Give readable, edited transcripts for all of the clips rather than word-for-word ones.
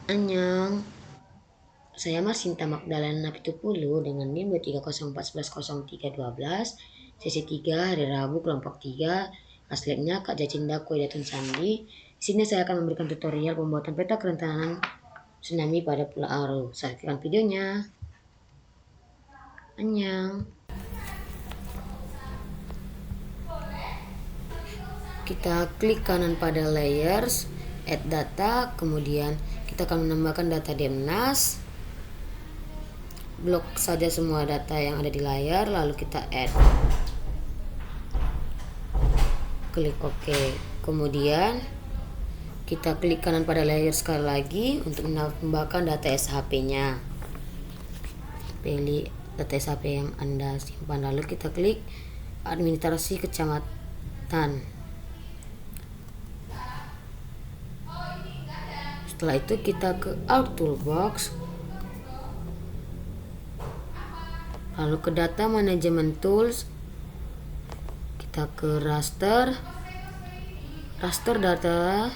Annyeong, saya Marsinta Magdalena Pitupulu dengan NIM 2304110312, sesi 3 hari Rabu kelompok 3, kelas Kak Jacinda Kue Datun Sandi. Di sini saya akan memberikan tutorial pembuatan peta kerentanan tsunami pada Pulau Aru. Saksikan videonya. Annyeong. Kita klik kanan pada layers, add data, kemudian kita akan menambahkan data Demnas. Blok saja semua data yang ada di layar, lalu kita add. Klik OK. Kemudian kita klik kanan pada layer sekali lagi untuk menambahkan data SHP-nya. Pilih data SHP yang Anda simpan, lalu kita klik administrasi kecamatan. Setelah itu kita ke Alt Toolbox, lalu ke Data Management Tools, kita ke raster data,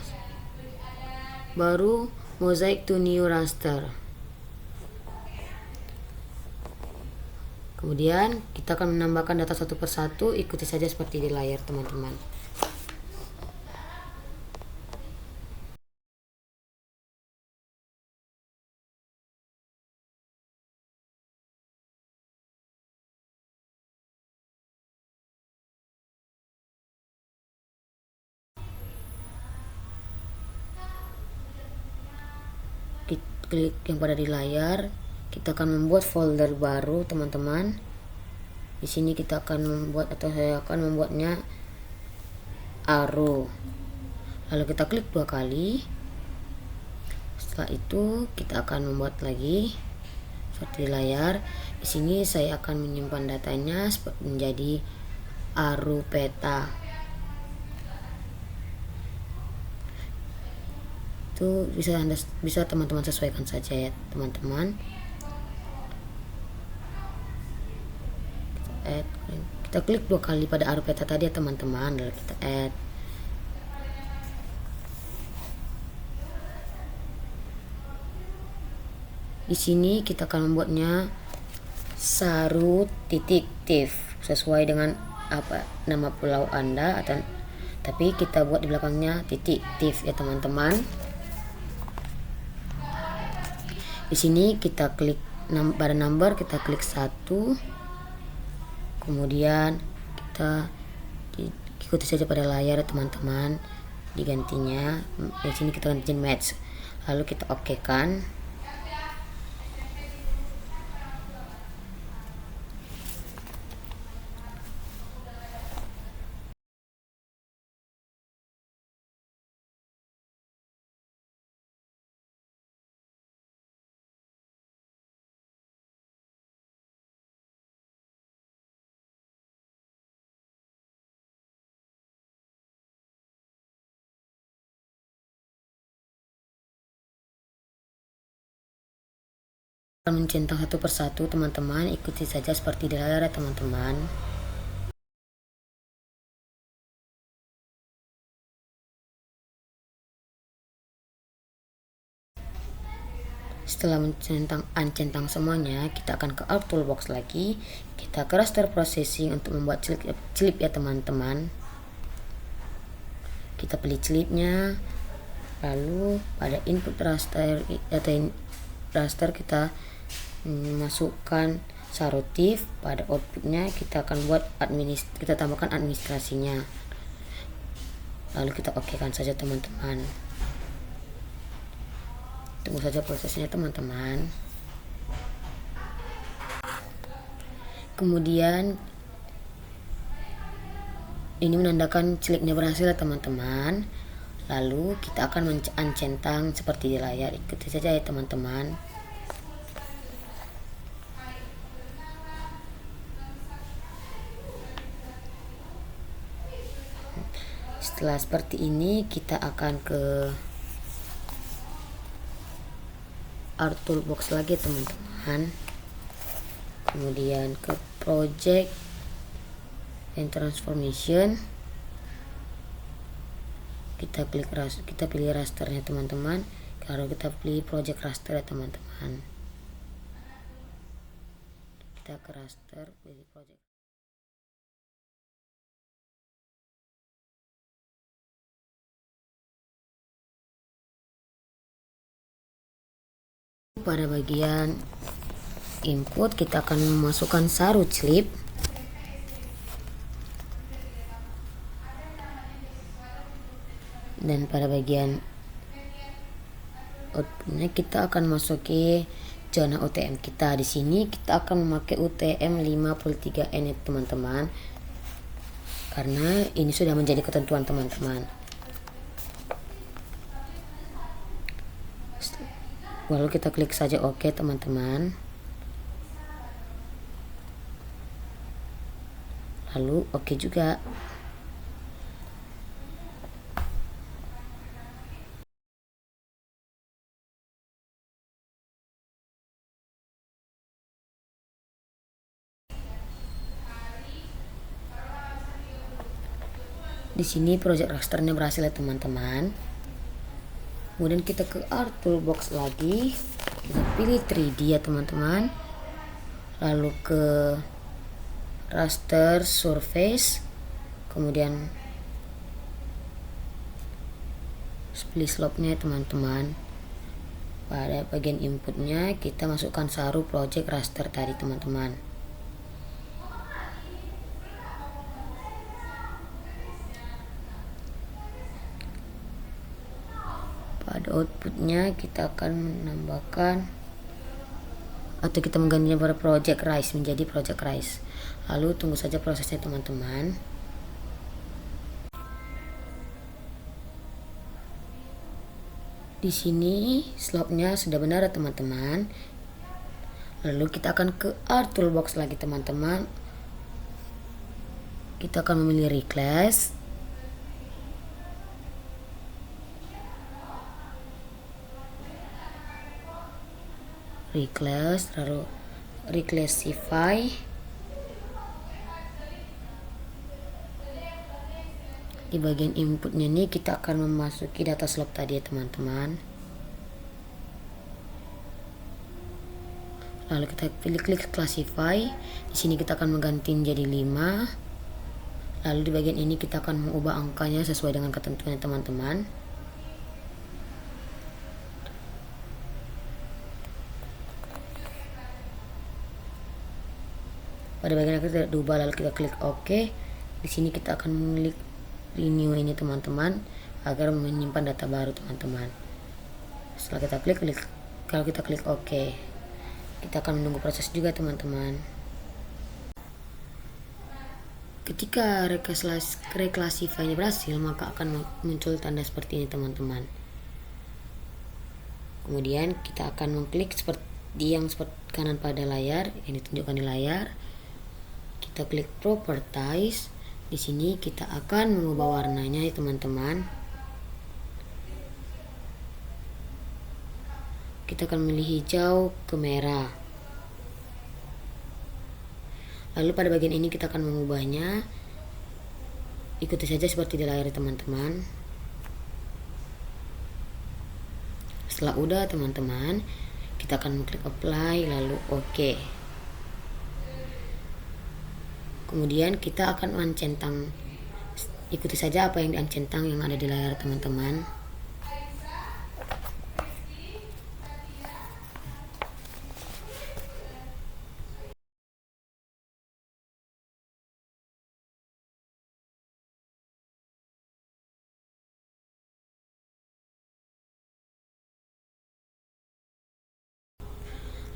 baru Mosaic to New Raster. Kemudian kita akan menambahkan data satu persatu, ikuti saja seperti di layar teman-teman. Klik yang pada di layar, kita akan membuat folder baru teman-teman. Di sini kita akan membuat, atau saya akan membuatnya Aru. Lalu kita klik 2 kali. Setelah itu kita akan membuat lagi seperti di layar. Di sini saya akan menyimpan datanya menjadi Aru peta. Itu bisa teman-teman sesuaikan saja ya teman-teman. Kita klik 2 kali pada Aru peta tadi ya teman-teman, lalu kita add. Di sini kita akan membuatnya Saru.tif sesuai dengan apa nama pulau Anda, tapi kita buat di belakangnya .tif ya teman-teman. Di sini kita klik pada number, kita klik 1, kemudian kita ikuti saja pada layar teman-teman digantinya. Di sini kita ganti match, lalu kita oke kan. Mencentang satu persatu teman-teman, ikuti saja seperti di layar ya teman-teman. Setelah mencentang semuanya, kita akan ke Alt Toolbox lagi, kita ke raster processing untuk membuat clip ya teman-teman. Kita pilih clipnya, lalu pada input raster kita masukkan Sarutif. Pada outputnya kita akan buat kita tambahkan administrasinya, lalu kita oke kan saja teman-teman. Tunggu saja prosesnya teman-teman. Kemudian ini menandakan ciliknya berhasil ya teman-teman. Lalu kita akan mencentang seperti di layar, ikuti saja ya teman-teman. Setelah seperti ini, kita akan ke Art Toolbox lagi teman-teman, kemudian ke Project and Transformation, kita pilih rasternya teman-teman, lalu kita pilih project raster ya teman-teman. Kita ke raster, pilih project. Pada bagian input kita akan memasukkan saru slip. Dan pada bagian outputnya kita akan masuki zona UTM kita. Di sini kita akan memakai UTM 53N ya teman-teman, karena ini sudah menjadi ketentuan teman-teman. Lalu kita klik saja OK teman-teman. Lalu OK juga. Di sini project rasternya berhasil ya teman-teman. Kemudian kita ke Art Toolbox lagi, kita pilih 3D ya teman-teman, lalu ke raster surface, kemudian pilih slope-nya ya teman-teman. Pada bagian inputnya kita masukkan saru project raster tadi teman-teman. Pada outputnya kita akan menambahkan atau kita menggantinya pada project rise menjadi project rise. Lalu tunggu saja prosesnya teman-teman. Di sini slope-nya sudah benar ya teman-teman. Lalu kita akan ke Art Toolbox lagi teman-teman. Kita akan memilih reclass. Lalu reclassify. Di bagian inputnya ini kita akan memasuki data slope tadi ya teman-teman. Lalu kita pilih klik classify. Di sini kita akan mengganti jadi 5. Lalu di bagian ini kita akan mengubah angkanya sesuai dengan ketentuan teman-teman. Pada bagian akhir tidak diubah, lalu kita klik OK. Di sini kita akan mengklik renew ini teman-teman agar menyimpan data baru teman-teman. Setelah kita klik, kalau kita klik OK, kita akan menunggu proses juga teman-teman. Ketika reclassify-nya berhasil, maka akan muncul tanda seperti ini teman-teman. Kemudian kita akan mengklik seperti yang seperti kanan pada layar yang ditunjukkan di layar. Kita klik properties. Di sini kita akan mengubah warnanya ya teman-teman. Kita akan memilih hijau ke merah. Lalu pada bagian ini kita akan mengubahnya. Ikuti saja seperti di layar ya teman-teman. Setelah udah teman-teman, kita akan mengklik apply lalu OK. Kemudian kita akan mencentang. Ikuti saja apa yang dicentang yang ada di layar teman-teman.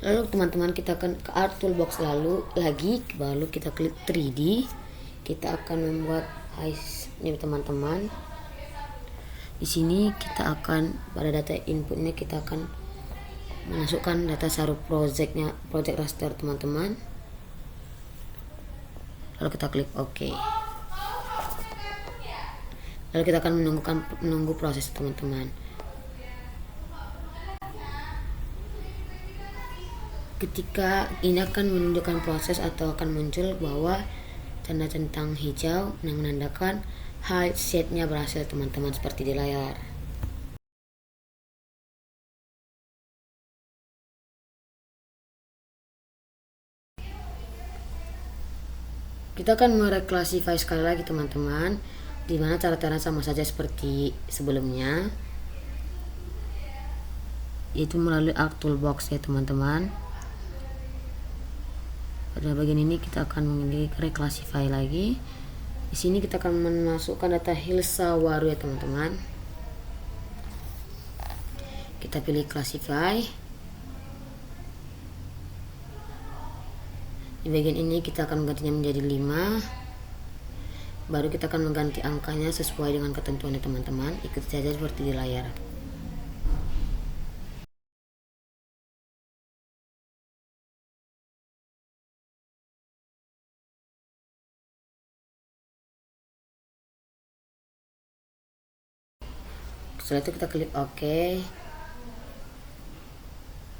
Lalu teman-teman kita akan ke Art Toolbox lalu kita klik 3D. Kita akan membuat eyes ini teman-teman. Di sini kita akan pada data inputnya kita akan masukkan data saru project raster teman-teman. Lalu kita klik OK. Lalu kita akan menunggu proses teman-teman. Ketika ini akan menunjukkan proses atau akan muncul bahwa tanda centang hijau yang menandakan hide setnya berhasil teman-teman seperti di layar. Kita akan mereclassify sekali lagi teman-teman, dimana cara-cara sama saja seperti sebelumnya, yaitu melalui Arc Toolbox ya teman-teman. Pada bagian ini kita akan memilih reclassify lagi. Di sini kita akan memasukkan data Hilsa Waru ya teman-teman. Kita pilih classify. Di bagian ini kita akan menggantinya menjadi 5. Baru kita akan mengganti angkanya sesuai dengan ketentuannya teman-teman. Ikuti saja seperti di layar. Setelah itu kita klik OK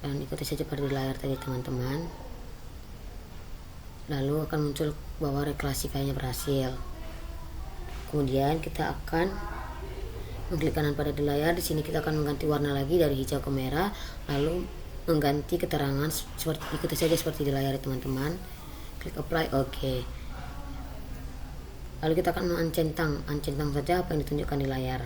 dan ikuti saja pada layar tadi teman-teman. Lalu akan muncul bahwa reclassify-nya berhasil. Kemudian kita akan mengklik kanan pada di layar. Di sini kita akan mengganti warna lagi dari hijau ke merah, lalu mengganti keterangan seperti ikuti saja seperti di layar teman-teman. Klik apply OK. Lalu kita akan mencentang saja apa yang ditunjukkan di layar.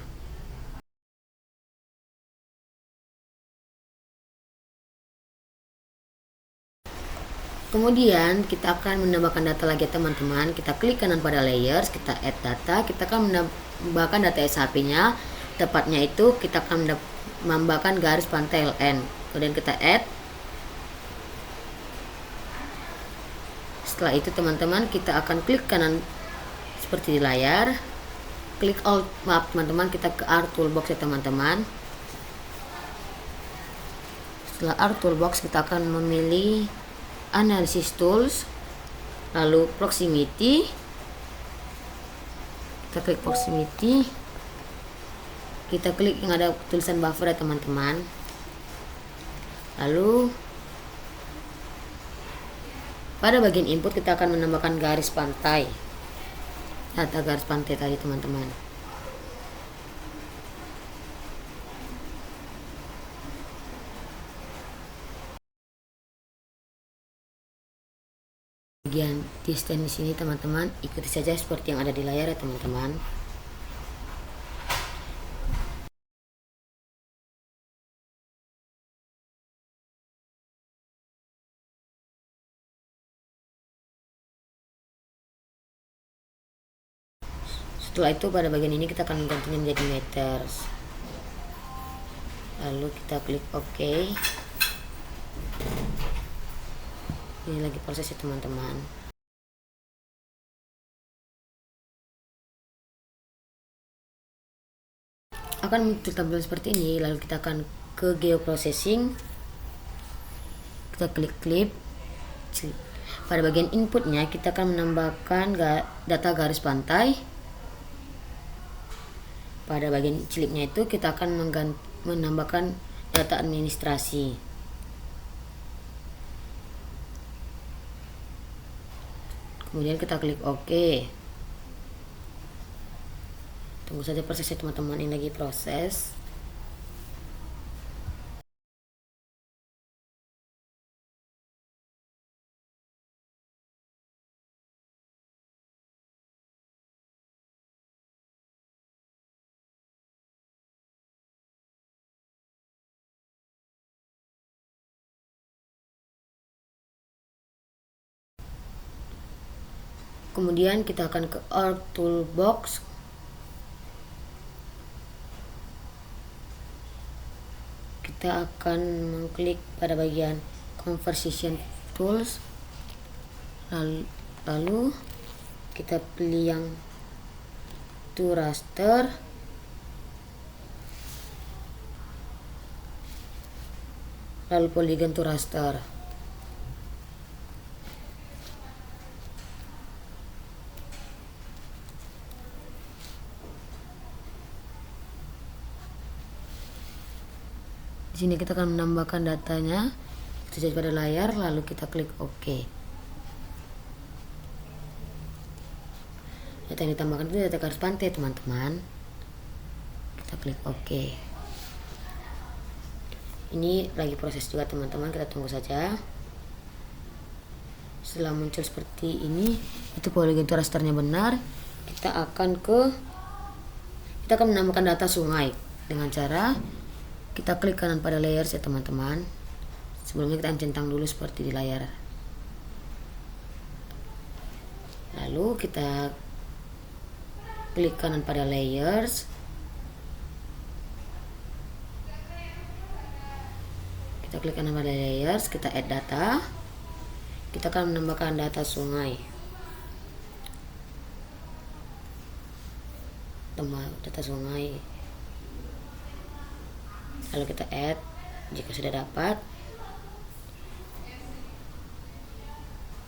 Kemudian kita akan menambahkan data lagi teman-teman. Kita klik kanan pada layers, kita add data. Kita akan menambahkan data SHP-nya. Tepatnya itu kita akan menambahkan garis pantai LN. Kemudian kita add. Setelah itu teman-teman kita akan klik kanan seperti di layar. Klik all, maaf teman-teman, kita ke Arc Toolbox ya teman-teman. Setelah Arc Toolbox kita akan memilih Analysis Tools, lalu Proximity. Kita klik Proximity, kita klik yang ada tulisan buffer ya teman-teman. Lalu pada bagian input kita akan menambahkan garis pantai, data garis pantai tadi teman-teman. Bagian distance di sini teman-teman, ikuti saja seperti yang ada di layar ya teman-teman. Setelah itu pada bagian ini kita akan menggantinya menjadi meters. Lalu kita klik OK. Ini lagi proses ya teman-teman. Akan muncul tampilan seperti ini. Lalu kita akan ke geoprocessing. Kita klik clip. Pada bagian inputnya kita akan menambahkan data garis pantai. Pada bagian clipnya itu kita akan menambahkan data administrasi. Kemudian kita klik OK. Tunggu saja prosesnya teman-teman, ini lagi proses. Kemudian kita akan ke Arc Toolbox. Kita akan mengklik pada bagian Conversion Tools. Lalu kita pilih yang to raster. Lalu polygon to raster. Di sini kita akan menambahkan datanya sesuai pada layar, lalu kita klik OK. Data yang ditambahkan itu data garis pantai teman-teman. Kita klik OK. Ini lagi proses juga teman-teman, kita tunggu saja. Setelah muncul seperti ini, itu polygon to rasternya benar, kita akan menambahkan data sungai dengan cara kita klik kanan pada layers ya teman-teman. Sebelumnya kita centang dulu seperti di layar. Lalu kita klik kanan pada layers. Kita klik kanan pada layers, kita add data. Kita akan menambahkan data sungai. Data sungai. Lalu kita add jika sudah dapat.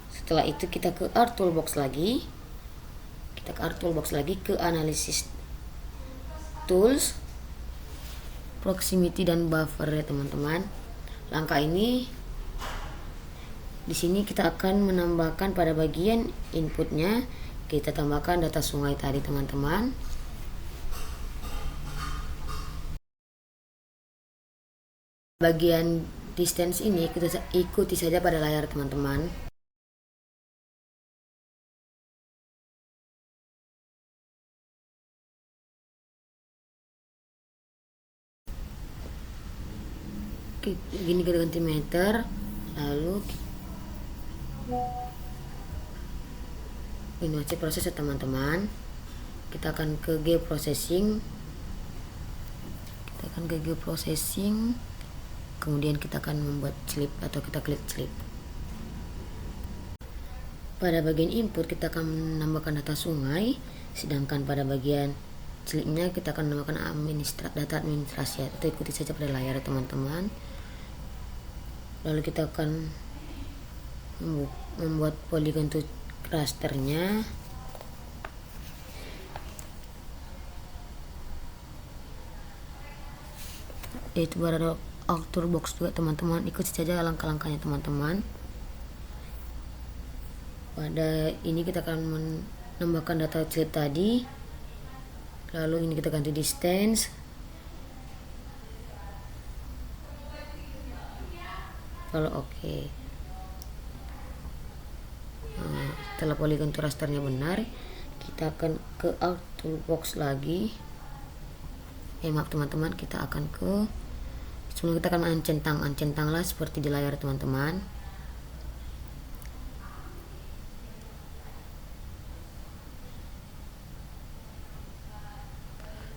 Setelah itu kita ke Art Toolbox lagi. Kita ke Art Toolbox lagi, ke Analysis Tools, Proximity dan Buffer ya teman-teman. Langkah ini di sini kita akan menambahkan pada bagian inputnya, kita tambahkan data sungai tadi teman-teman. Bagian distance ini kita ikuti saja pada layar teman-teman. Gini kita ganti meter, lalu ini masih proses ya teman-teman. Kita akan ke geoprocessing. Kemudian kita akan membuat slip atau kita klik slip. Pada bagian input kita akan menambahkan data sungai, sedangkan pada bagian slipnya kita akan menambahkan data administrasi atau ikuti saja pada layar teman-teman. Lalu kita akan membuat polygon to rasternya. Yaitu pada outer box juga teman-teman, ikuti saja langkah-langkahnya teman-teman. Pada ini kita akan menambahkan data slip tadi. Lalu ini kita ganti distance. Kalau oke. Nah, setelah polygon to rasternya benar, kita akan ke Art Toolbox lagi. Maaf teman-teman, kita akan sebelum kita akan mencentanglah seperti di layar teman-teman.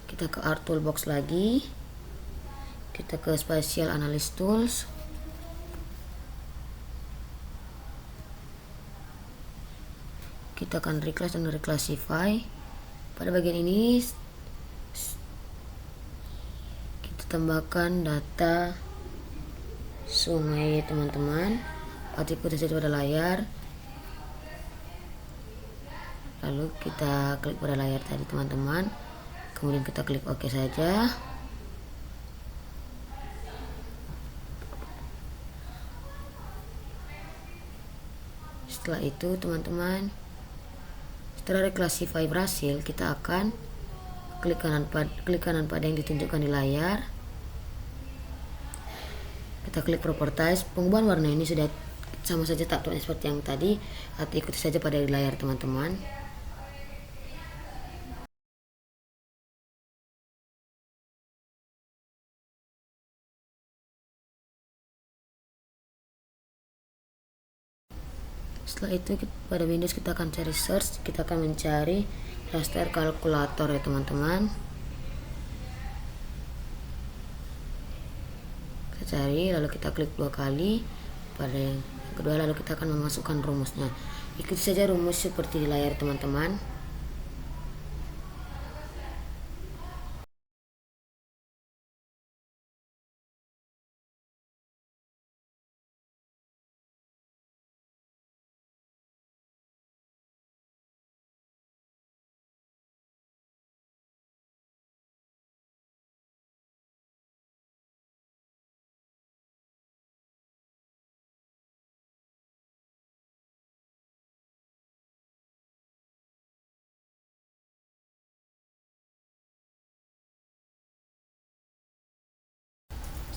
Kita ke Art Toolbox lagi. Kita ke Spatial Analysis Tools. Kita akan reclass dan reclassify. Pada bagian ini kita tambahkan data sungai teman-teman. Ikuti saja pada layar. Lalu kita klik pada layar tadi teman-teman. Kemudian kita klik OK saja. Setelah itu teman-teman, setelah reclassify berhasil, kita akan klik kanan pada yang ditunjukkan di layar. Kita klik properties. Pengubahan warna ini sudah sama saja seperti yang tadi, atau ikuti saja pada di layar teman-teman. Setelah itu pada Windows kita akan cari search, kita akan mencari raster kalkulator ya teman-teman. Kita cari, lalu kita klik 2 kali pada yang kedua, lalu kita akan memasukkan rumusnya. Ikuti saja rumus seperti di layar teman-teman.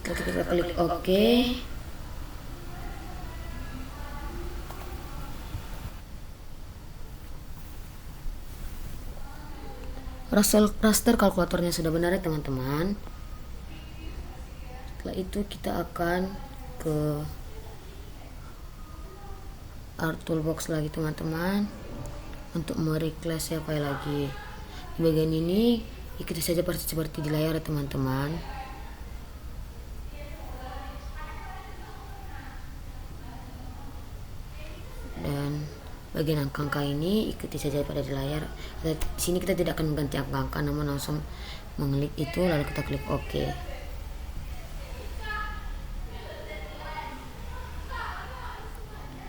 Setelah kita klik OK, raster kalkulatornya sudah benar ya teman-teman. Setelah itu kita akan ke Art Toolbox lagi teman-teman untuk mereplace file lagi. Di bagian ini ikuti saja seperti di layar ya teman-teman. Dan bagian angka-angka ini ikuti saja pada di layar. Di sini kita tidak akan mengganti angka-angka, namun langsung mengklik itu lalu kita klik OK.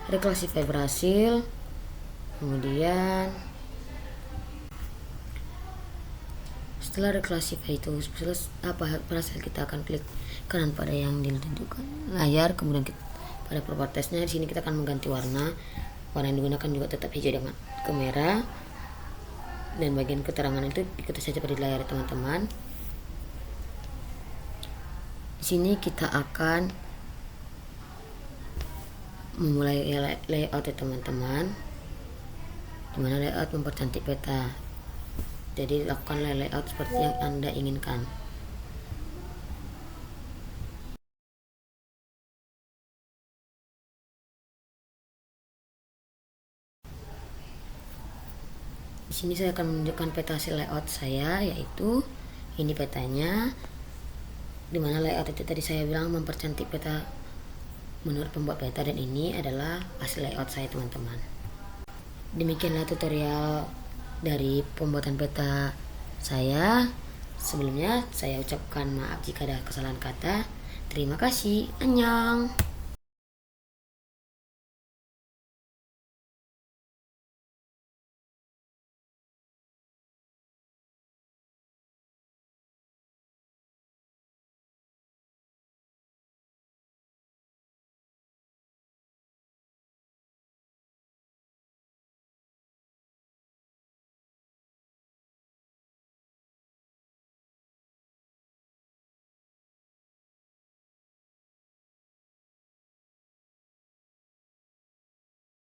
Reclassify berhasil. Kemudian setelah reclassify itu berhasil, kita akan klik kanan pada yang ditunjukkan layar, kemudian pada propertiesnya di sini kita akan mengganti warna yang digunakan juga tetap hijau dengan ke merah, dan bagian keterangan itu ikuti saja pada layar teman-teman. Di sini kita akan memulai layout ya teman-teman, dimana layout mempercantik peta. Jadi lakukanlah layout seperti yang Anda inginkan. Di sini saya akan menunjukkan peta hasil layout saya, yaitu ini petanya, dimana layout itu tadi saya bilang mempercantik peta menurut pembuat peta, dan ini adalah hasil layout saya teman-teman. Demikianlah tutorial dari pembuatan peta saya. Sebelumnya saya ucapkan maaf jika ada kesalahan kata. Terima kasih. Annyeong.